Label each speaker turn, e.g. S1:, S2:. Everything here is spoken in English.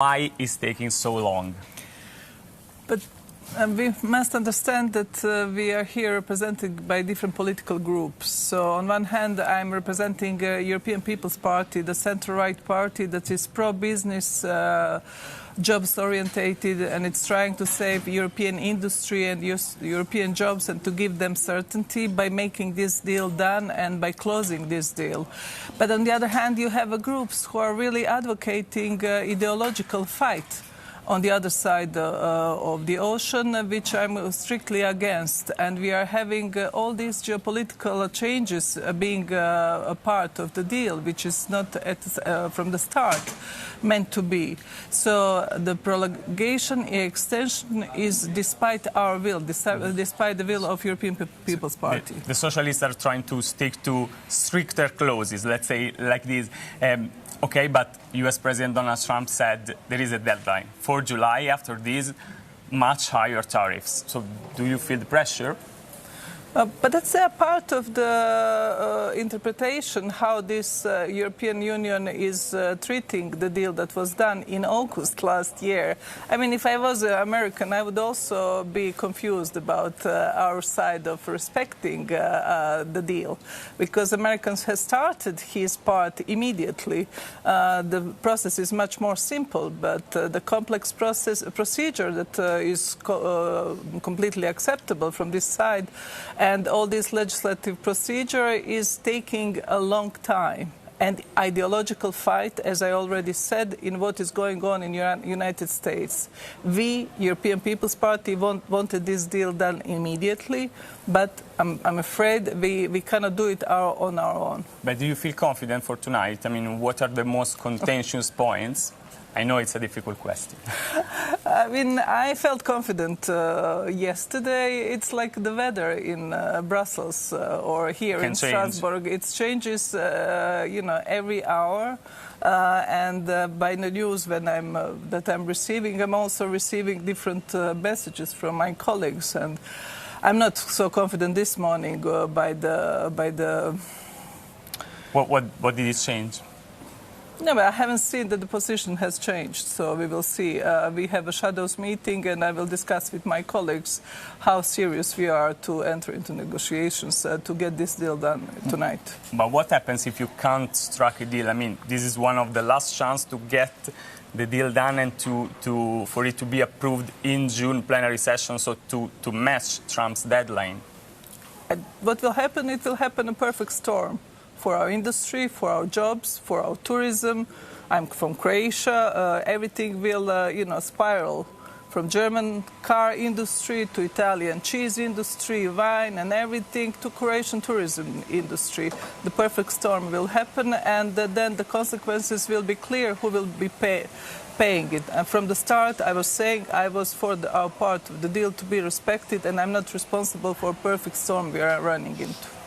S1: Why is taking so long?
S2: But we must understand that we are here represented by different political groups. So on one hand, I'm representing European People's Party, the center-right party that is pro-business, jobs-orientated, and it's trying to save European industry and European jobs and to give them certainty by making this deal done and by closing this deal. But on the other hand, you have groups who are really advocating ideological fight on the other side of the ocean, which I'm strictly against. And we are having all these geopolitical changes being a part of the deal, which is not from the start meant to be. So the prolongation, extension is despite our will, despite the will of European People's Party.
S1: The socialists are trying to stick to stricter clauses, let's say like this. Okay, but US President Donald Trump said there is a deadline for July. After this, much higher tariffs. So do you feel the pressure?
S2: But that's a part of the interpretation, how this European Union is treating the deal that was done in August last year. I mean, if I was American, I would also be confused about our side of respecting the deal, because Americans have started his part immediately. The process is much more simple, but the complex procedure that is completely acceptable from this side, and all this legislative procedure is taking a long time. And ideological fight, as I already said, in what is going on in the United States. We, European People's Party, wanted this deal done immediately, but I'm afraid we cannot do it on our own.
S1: But do you feel confident for tonight? I mean, what are the most contentious points? I know it's a difficult question.
S2: I mean, I felt confident yesterday. It's like the weather in Brussels or here in Strasbourg. It changes, every hour. And by the news that I'm receiving, I'm also receiving different messages from my colleagues. And I'm not so confident this morning by the.
S1: What did it change?
S2: No, but I haven't seen that the position has changed, so we will see. We have a shadows meeting, and I will discuss with my colleagues how serious we are to enter into negotiations to get this deal done tonight.
S1: But what happens if you can't strike a deal? I mean, this is one of the last chances to get the deal done and for it to be approved in June plenary session, so to match Trump's deadline.
S2: And what will happen? It will happen a perfect storm. For our industry, for our jobs, for our tourism. I'm from Croatia. Everything will, spiral from German car industry to Italian cheese industry, wine and everything, to Croatian tourism industry. The perfect storm will happen, and then the consequences will be clear who will be paying it. And from the start, I was saying I was for our part of the deal to be respected, and I'm not responsible for a perfect storm we are running into.